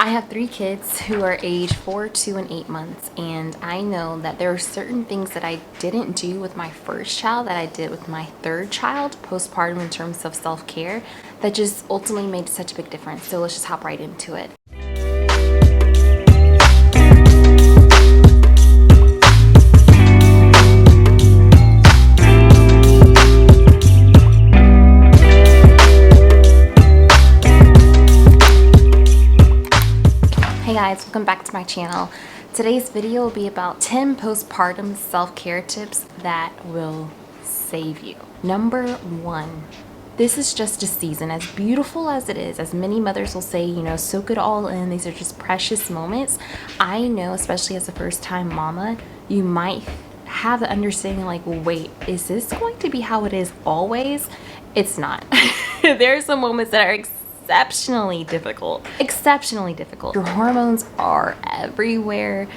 I have 3 kids who are age 4, 2, and 8 months, and I know that there are certain things that I didn't do with my first child that I did with my third child postpartum in terms of self-care that just ultimately made such a big difference. So let's just hop right into it. Hey guys, welcome back to my channel. Today's video will be about 10 postpartum self-care tips that will save you. Number 1, this is just a season. As beautiful as it is, as many mothers will say, you know, soak it all in. These are just precious moments. I know, especially as a first-time mama, you might have the understanding like, well, wait, is this going to be how it is always? It's not. There are some moments that are exceptionally difficult. Your hormones are everywhere.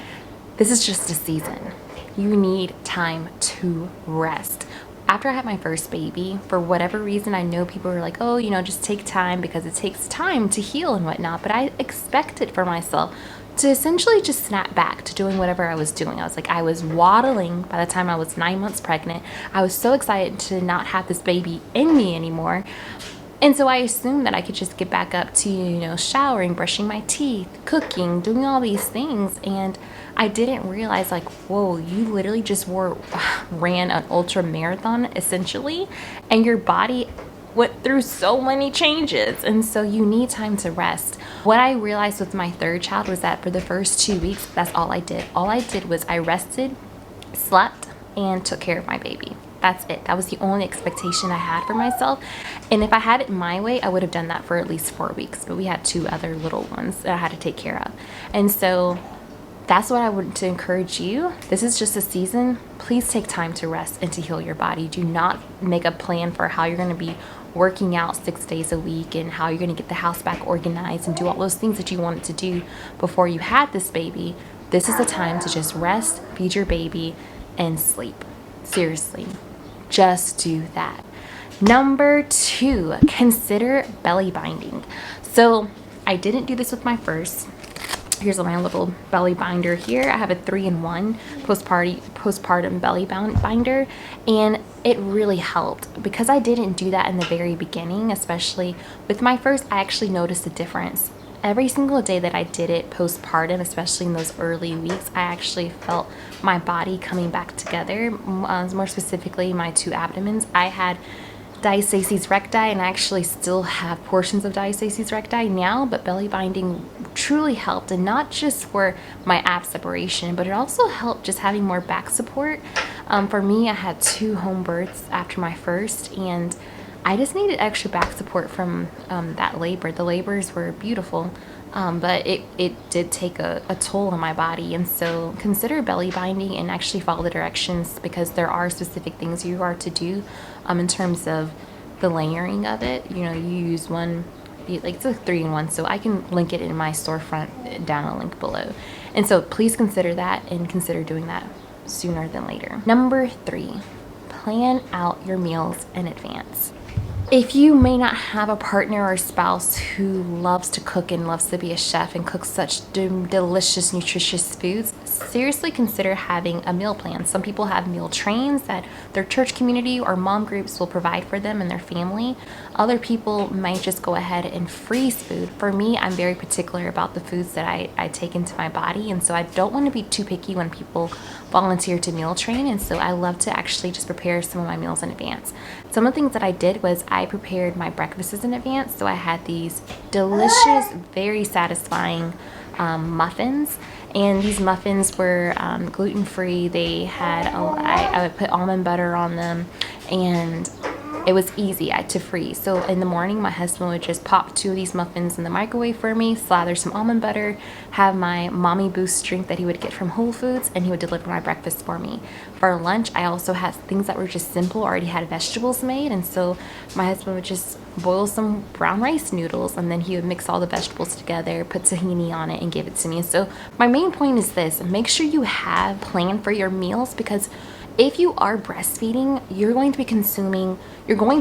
This is just a season. You need time to rest. After I had my first baby, for whatever reason, I know people were like, oh, you know, just take time because it takes time to heal and whatnot. But I expected for myself to essentially just snap back to doing whatever I was doing. I was waddling by the time I was 9 months pregnant. I was so excited to not have this baby in me anymore. And so I assumed that I could just get back up to, you know, showering, brushing my teeth, cooking, doing all these things. And I didn't realize, like, whoa, you literally just ran an ultra marathon essentially, and your body went through so many changes. And so you need time to rest. What I realized with my third child was that for the first 2 weeks, that's all I did. All I did was I rested, slept, and took care of my baby. That's it. That was the only expectation I had for myself. And if I had it my way, I would have done that for at least 4 weeks. But we had 2 other little ones that I had to take care of. And so that's what I want to encourage you. This is just a season. Please take time to rest and to heal your body. Do not make a plan for how you're going to be working out 6 days a week and how you're going to get the house back organized and do all those things that you wanted to do before you had this baby. This is the time to just rest, feed your baby, and sleep. Seriously. Just do that. Number 2, consider belly binding. So I didn't do this with my first. Here's my little belly binder here. I have a 3-in-1 postpartum belly binder, and it really helped because I didn't do that in the very beginning. Especially with my first, I actually noticed a difference. Every single day that I did it postpartum, especially in those early weeks, I actually felt my body coming back together. More specifically, my 2 abdomens. I had diastasis recti, and I actually still have portions of diastasis recti now, but belly binding truly helped, and not just for my ab separation, but it also helped just having more back support. For me, I had 2 home births after my first, and I just needed extra back support from that labor. The labors were beautiful, but it did take a toll on my body. And so consider belly binding and actually follow the directions, because there are specific things you are to do in terms of the layering of it. You know, you use one, like it's a 3-in-1, so I can link it in my storefront down a link below. And so please consider that, and consider doing that sooner than later. Number 3, plan out your meals in advance. If you may not have a partner or spouse who loves to cook and loves to be a chef and cooks such delicious, nutritious foods, seriously consider having a meal plan. Some people have meal trains that their church community or mom groups will provide for them and their family. Other people might just go ahead and freeze food. For me, I'm very particular about the foods that I take into my body, and so I don't want to be too picky when people volunteer to meal train, and so I love to actually just prepare some of my meals in advance. Some of the things that I did was I prepared my breakfasts in advance. So I had these delicious, very satisfying muffins, and these muffins were gluten-free. They had I would put almond butter on them, and it was easy to freeze. So in the morning, my husband would just pop 2 of these muffins in the microwave for me, slather some almond butter, have my Mommy Boost drink that he would get from Whole Foods, and he would deliver my breakfast for me. For lunch, I also had things that were just simple, already had vegetables made, and so my husband would just boil some brown rice noodles, and then he would mix all the vegetables together, put tahini on it, and give it to me. So my main point is this: make sure you have planned for your meals, because If you are breastfeeding, you're going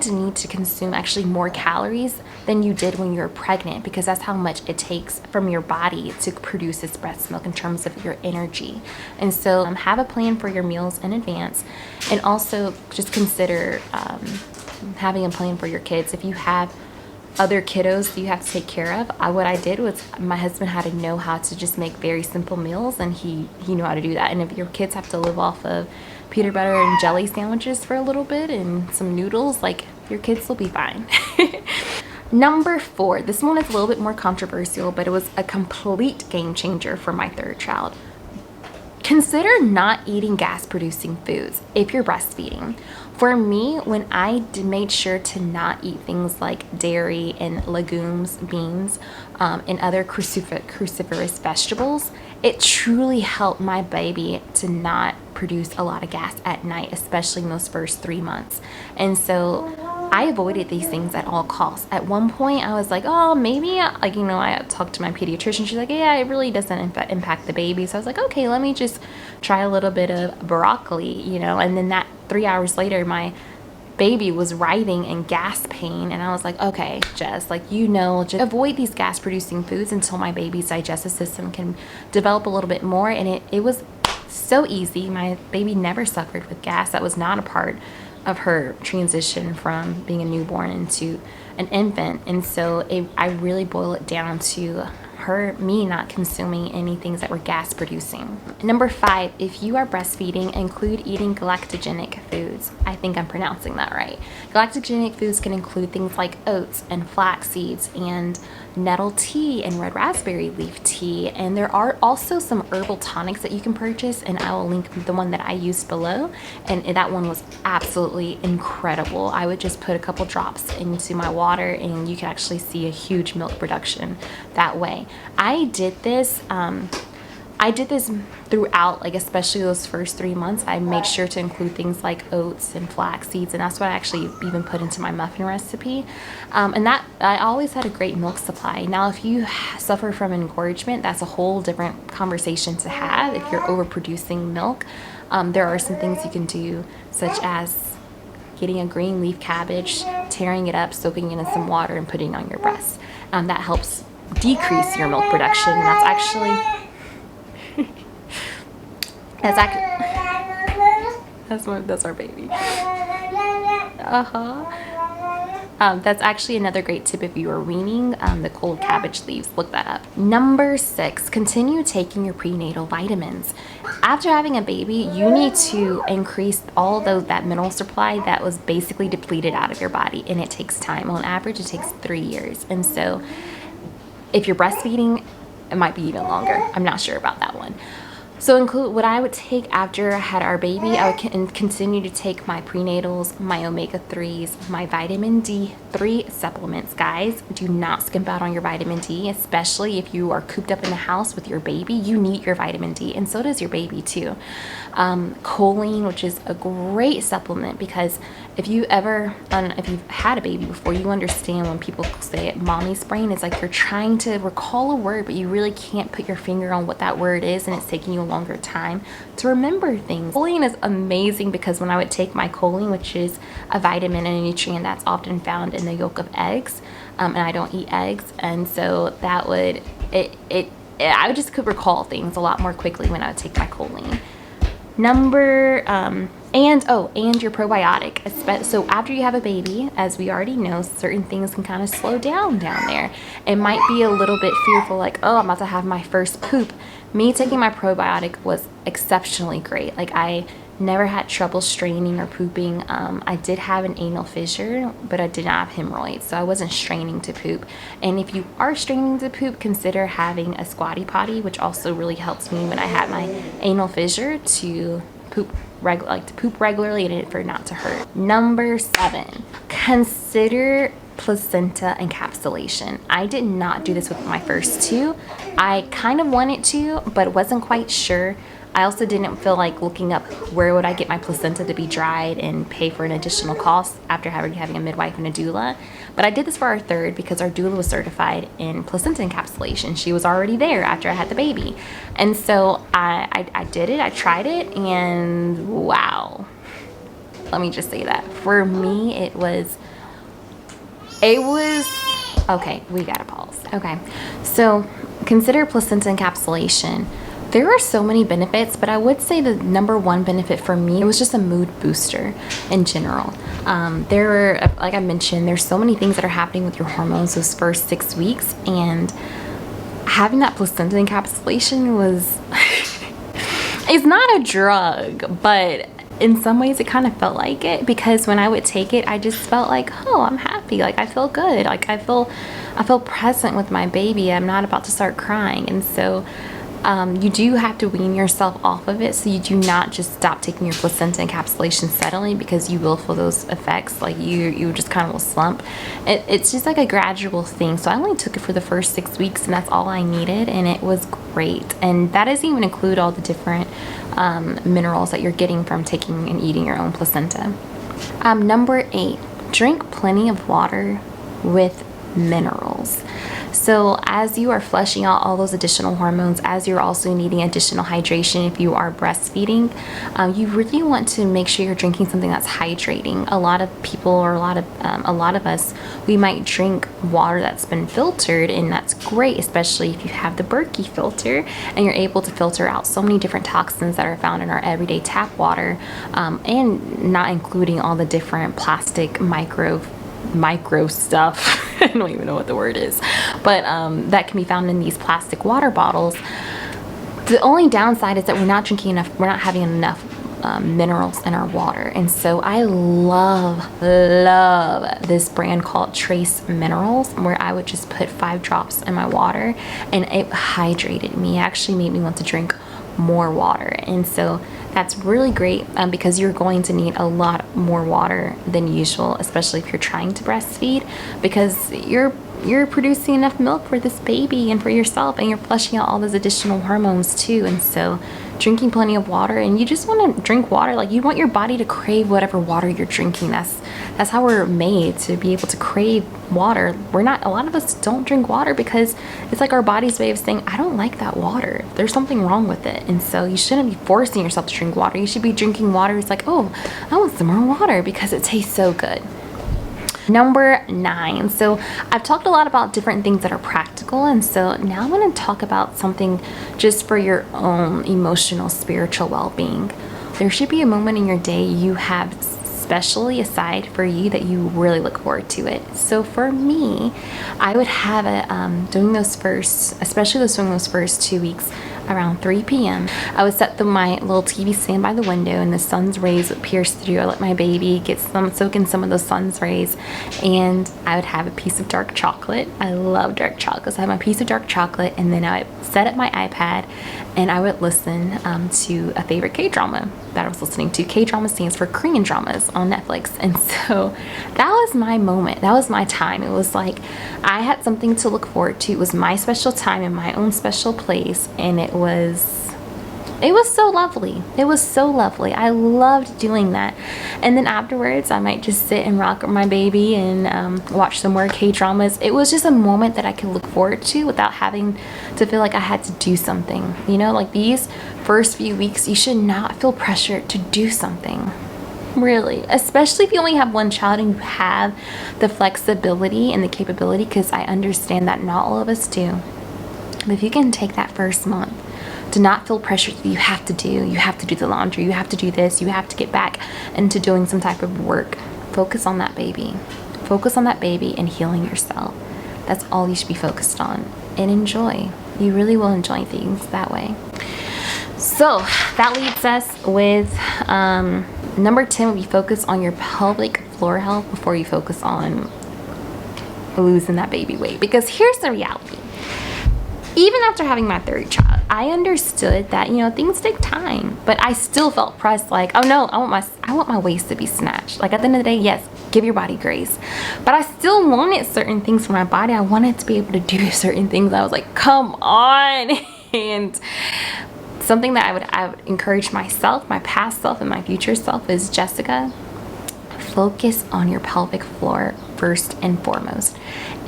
to need to consume actually more calories than you did when you were pregnant, because that's how much it takes from your body to produce this breast milk in terms of your energy. And so have a plan for your meals in advance, and also just consider having a plan for your kids. If you have other kiddos that you have to take care of, what I did was my husband had to know how to just make very simple meals, and he knew how to do that. And if your kids have to live off of peanut butter and jelly sandwiches for a little bit and some noodles, like, your kids will be fine. Number 4, this one is a little bit more controversial, but it was a complete game changer for my 3rd child. Consider not eating gas producing foods if you're breastfeeding. For me, when I made sure to not eat things like dairy and legumes, beans, and other cruciferous vegetables, it truly helped my baby to not produce a lot of gas at night, especially in those first 3 months. And so I avoided these things at all costs. At one point, I was like, oh, maybe, like, you know, I talked to my pediatrician. She's like, yeah, it really doesn't impact the baby. So I was like, okay, let me just try a little bit of broccoli, you know. And then that 3 hours later, my baby was writhing in gas pain, and I was like, okay, Jess, like, you know, just avoid these gas producing foods until my baby's digestive system can develop a little bit more. And it was so easy. My baby never suffered with gas. That was not a part of her transition from being a newborn into an infant. And so I really boil it down to me not consuming any things that were gas producing. Number 5, if you are breastfeeding, include eating galactogenic foods. I think I'm pronouncing that right. Galactogenic foods can include things like oats and flax seeds and nettle tea and red raspberry leaf tea. And there are also some herbal tonics that you can purchase, and I will link the one that I used below. And that one was absolutely incredible. I would just put a couple drops into my water, and you can actually see a huge milk production that way. I did this throughout, like, especially those first 3 months. I made sure to include things like oats and flax seeds, and that's what I actually even put into my muffin recipe. And that, I always had a great milk supply. Now, if you suffer from engorgement, that's a whole different conversation to have. If you're overproducing milk, there are some things you can do, such as getting a green leaf cabbage, tearing it up, soaking it in some water, and putting it on your breast. That helps decrease your milk production. And that's actually that's our baby. That's actually another great tip if you are weaning the cold cabbage leaves. Look that up. Number 6, continue taking your prenatal vitamins. After having a baby, you need to increase all that mineral supply that was basically depleted out of your body, and it takes time. On average, it takes 3 years. And so if you're breastfeeding, it might be even longer. I'm not sure about that one. So include what I would take after I had our baby. I would continue to take my prenatals, my omega-3s, my vitamin D3 supplements. Guys, do not skimp out on your vitamin D, especially if you are cooped up in the house with your baby. You need your vitamin D, and so does your baby too. Choline, which is a great supplement, because if you've had a baby before, you understand when people say mommy's brain. It's like you're trying to recall a word, but you really can't put your finger on what that word is, and it's taking you a longer time to remember things. Choline is amazing, because when I would take my choline, which is a vitamin and a nutrient that's often found in the yolk of eggs, and I don't eat eggs, and so that would I just could recall things a lot more quickly when I would take my choline. And your probiotic. So after you have a baby, as we already know, certain things can kind of slow down there. It might be a little bit fearful, like, oh, I'm about to have my first poop. Me taking my probiotic was exceptionally great. Like, I never had trouble straining or pooping. I did have an anal fissure, but I did not have hemorrhoids, so I wasn't straining to poop. And if you are straining to poop, consider having a squatty potty, which also really helps me when I had my anal fissure to poop regularly and for it not to hurt. Number 7, consider placenta encapsulation. I did not do this with my first two. I kind of wanted to, but wasn't quite sure. I also didn't feel like looking up where would I get my placenta to be dried and pay for an additional cost after having a midwife and a doula. But I did this for our third because our doula was certified in placenta encapsulation. She was already there after I had the baby. And so I did it, I tried it, and wow. Let me just say that. For me, it was, okay, we gotta pause. Okay, so consider placenta encapsulation. There are so many benefits, but I would say the number one benefit for me, it was just a mood booster in general. There were, like I mentioned, there's so many things that are happening with your hormones those first 6 weeks, and having that placenta encapsulation was, it's not a drug, but in some ways it kind of felt like it, because when I would take it, I just felt like, oh, I'm happy. Like I feel good. Like I feel present with my baby. I'm not about to start crying. And so you do have to wean yourself off of it, so you do not just stop taking your placenta encapsulation suddenly, because you will feel those effects. Like you just kind of will slump. It's just like a gradual thing. So I only took it for the first 6 weeks, and that's all I needed, and it was great. And that doesn't even include all the different minerals that you're getting from taking and eating your own placenta. Number 8, drink plenty of water with minerals. So as you are flushing out all those additional hormones, as you're also needing additional hydration if you are breastfeeding, you really want to make sure you're drinking something that's hydrating. A lot of people, or a lot of us, we might drink water that's been filtered, and that's great, especially if you have the BERKEY filter and you're able to filter out so many different toxins that are found in our everyday tap water, and not including all the different plastic micro stuff. I don't even know what the word is, but that can be found in these plastic water bottles. The only downside is that we're not having enough minerals in our water. And so I love this brand called Trace Minerals, where I would just put 5 drops in my water, and it hydrated me. It actually made me want to drink more water. And so that's really great, because you're going to need a lot more water than usual, especially if you're trying to breastfeed, because you're producing enough milk for this baby and for yourself, and you're flushing out all those additional hormones too. And so drinking plenty of water, and you just want to drink water. Like, you want your body to crave whatever water you're drinking. That's how we're made, to be able to crave water. A lot of us don't drink water because it's like our body's way of saying, I don't like that water. There's something wrong with it. And so you shouldn't be forcing yourself to drink water. You should be drinking water. It's like, oh, I want some more water because it tastes so good. Number 9. So I've talked a lot about different things that are practical, and so now I'm going to talk about something just for your own emotional, spiritual well-being. There should be a moment in your day you have specially aside for you that you really look forward to it. So for me, I would have it during those first 2 weeks around 3 p.m. I would set my little TV stand by the window, and the sun's rays would pierce through. I let my baby soak in some of those sun's rays, and I would have a piece of dark chocolate. I love dark chocolate, so I have my piece of dark chocolate, and then I would set up my iPad, and I would listen to a favorite K-drama that I was listening to. K-drama stands for Korean dramas on Netflix. And so that was my moment. That was my time. It was like I had something to look forward to. It was my special time in my own special place, and it was so lovely. It was so lovely. I loved doing that. And then afterwards, I might just sit and rock my baby and watch some more K-dramas. It was just a moment that I could look forward to without having to feel like I had to do something. You know, like these first few weeks, you should not feel pressured to do something. Really, especially if you only have one child and you have the flexibility and the capability, because I understand that not all of us do. But if you can take that first month to not feel pressured that you have to do the laundry, you have to do this, you have to get back into doing some type of work. Focus on that baby. Focus on that baby and healing yourself. That's all you should be focused on. And enjoy. You really will enjoy things that way. So that leads us with number 10 would be focus on your pelvic floor health before you focus on losing that baby weight. Because here's the reality. Even after having my third child, I understood that, you know, things take time, but I still felt pressed like, oh no, I want my waist to be snatched. Like at the end of the day, yes, Give your body grace. But I still wanted certain things for my body. I wanted to be able to do certain things. I was like, come on. And something that I would encourage myself, my past self and my future self is, Jessica, focus on your pelvic floor first and foremost.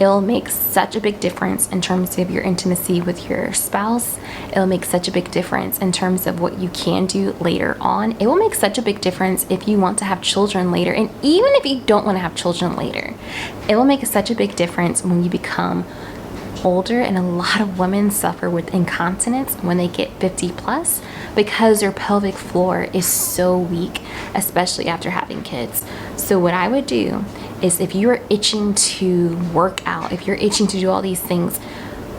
It'll make such a big difference in terms of your intimacy with your spouse. It'll make such a big difference in terms of what you can do later on. It will make such a big difference if you want to have children later. And even if you don't want to have children later, it will make such a big difference when you become older. And a lot of women suffer with incontinence when they get 50 plus because their pelvic floor is so weak, especially after having kids. So what I would do is, if you're itching to work out, if you're itching to do all these things,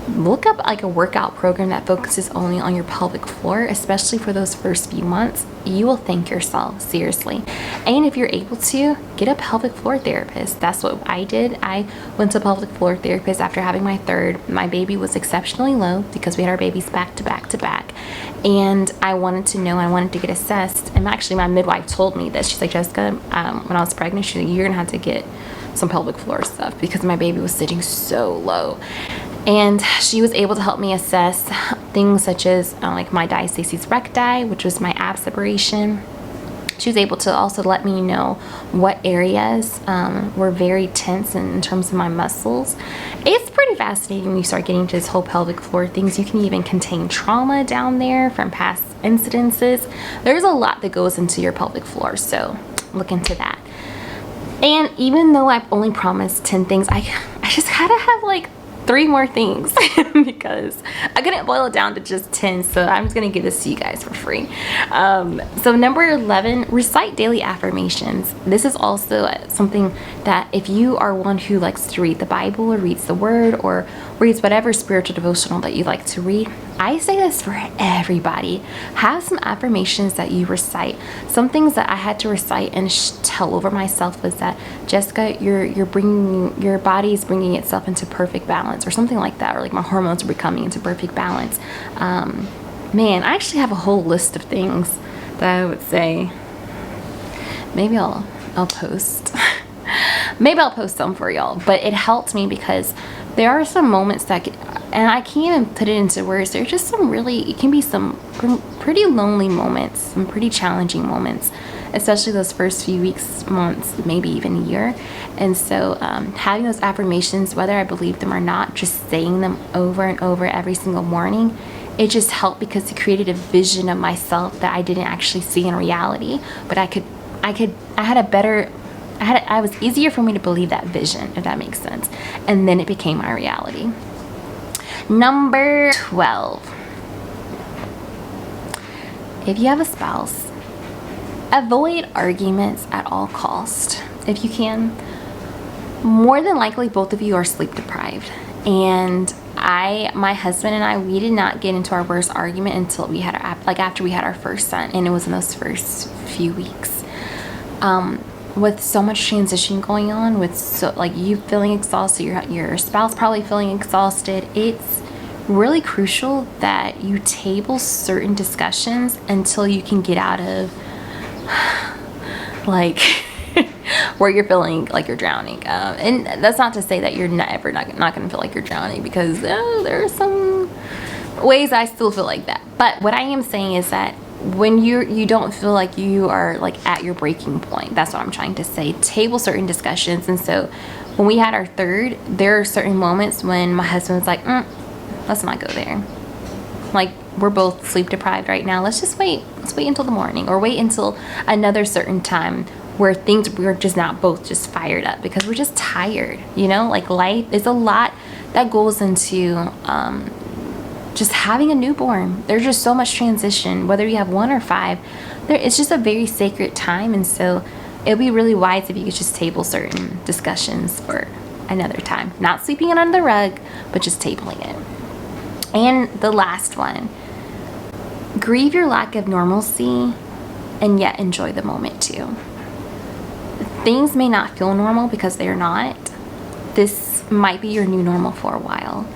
look up like a workout program that focuses only on your pelvic floor, especially for those first few months. You will thank yourself, seriously. And if you're able to, get a pelvic floor therapist. That's what I did. I went to a pelvic floor therapist after having my third. My baby was exceptionally low because we had our babies back to back to back. And I wanted to know, I wanted to get assessed. And actually my midwife told me that. She's like, Jessica, when I was pregnant, she's like, you're gonna have to get some pelvic floor stuff because my baby was sitting so low. And she was able to help me assess things such as like my diastasis recti, which was my ab separation. She was able to also let me know what areas were very tense in terms of my muscles. It's pretty fascinating when you start getting into this whole pelvic floor things. You can even contain trauma down there from past incidences. There's a lot that goes into your pelvic floor, so look into that. And even though I've only promised 10 things, I just gotta have like 3 more things because I couldn't boil it down to just 10, so I'm just gonna give this to you guys for free. So number 11, recite daily affirmations. This is also something that if you are one who likes to read the Bible or reads the Word or reads whatever spiritual devotional that you like to read, I say this for everybody. Have some affirmations that you recite. Some things that I had to recite and tell over myself was that, Jessica, your body is bringing itself into perfect balance, or something like that, or like my hormones are becoming into perfect balance. Man, I actually have a whole list of things that I would say. Maybe I'll post. Maybe I'll post some for y'all, but it helped me because there are some moments that and I can't even put it into words. There's just it can be some pretty lonely moments, some pretty challenging moments, especially those first few weeks, months, maybe even a year. And so having those affirmations, whether I believe them or not, just saying them over and over every single morning, it just helped because it created a vision of myself that I didn't actually see in reality, but it was easier for me to believe that vision, if that makes sense. And then it became my reality. Number 12. If you have a spouse, avoid arguments at all cost. If you can. More than likely, both of you are sleep deprived. And my husband and I, we did not get into our worst argument until after we had our first son. And it was in those first few weeks. With so much transition going on, with you feeling exhausted, your spouse probably feeling exhausted, it's really crucial that you table certain discussions until you can get out of where you're feeling like you're drowning. And that's not to say that you're never not going to feel like you're drowning, because there are some ways I still feel like that. But what I am saying is that when you don't feel like you are at your breaking point, that's what I'm trying to say. Table certain discussions. And so when we had our third, there are certain moments when my husband was like, let's not go there. We're both sleep deprived right now. Let's wait until the morning, or wait until another certain time where we're just not both just fired up because we're just tired. Life is a lot that goes into just having a newborn. There's just so much transition, whether you have 1 or 5. It's just a very sacred time, and so it'd be really wise if you could just table certain discussions for another time. Not sweeping it under the rug, but just tabling it. And the last one, grieve your lack of normalcy and yet enjoy the moment too. Things may not feel normal because they're not. This might be your new normal for a while.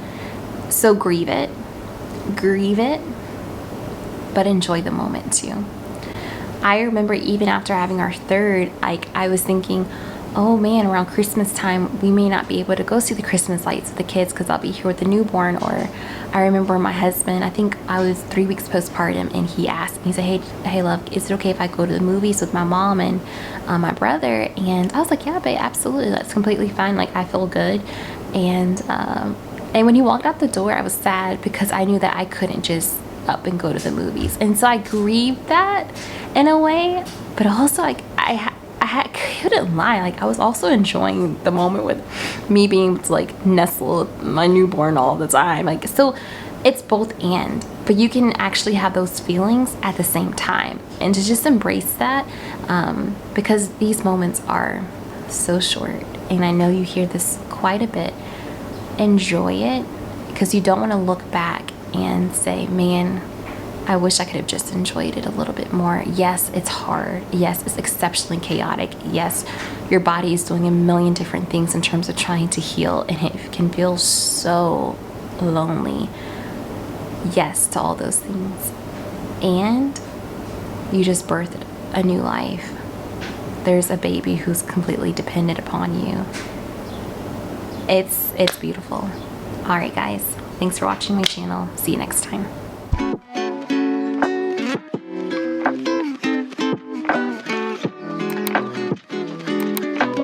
So grieve it, but enjoy the moment too. I remember even after having our third, I was thinking, oh man, around Christmas time, we may not be able to go see the Christmas lights with the kids because I'll be here with the newborn. Or I remember my husband, I think I was 3 weeks postpartum, and he asked me, he said, hey love, is it okay if I go to the movies with my mom and my brother? And I was like, yeah, babe, absolutely, that's completely fine. Like, I feel good. And when he walked out the door, I was sad because I knew that I couldn't just up and go to the movies. And so I grieved that in a way, but also like I couldn't lie, like I was also enjoying the moment with me being able to like nestle with my newborn all the time. Like, so it's both and, but you can actually have those feelings at the same time, and to just embrace that, because these moments are so short. And I know you hear this quite a bit. Enjoy it, because you don't want to look back and say, man, I wish I could have just enjoyed it a little bit more. Yes, it's hard. Yes, it's exceptionally chaotic. Yes, your body is doing a million different things in terms of trying to heal, and it can feel so lonely. Yes to all those things. And you just birthed a new life. There's a baby who's completely dependent upon you. It's beautiful. All right, guys. Thanks for watching my channel. See you next time.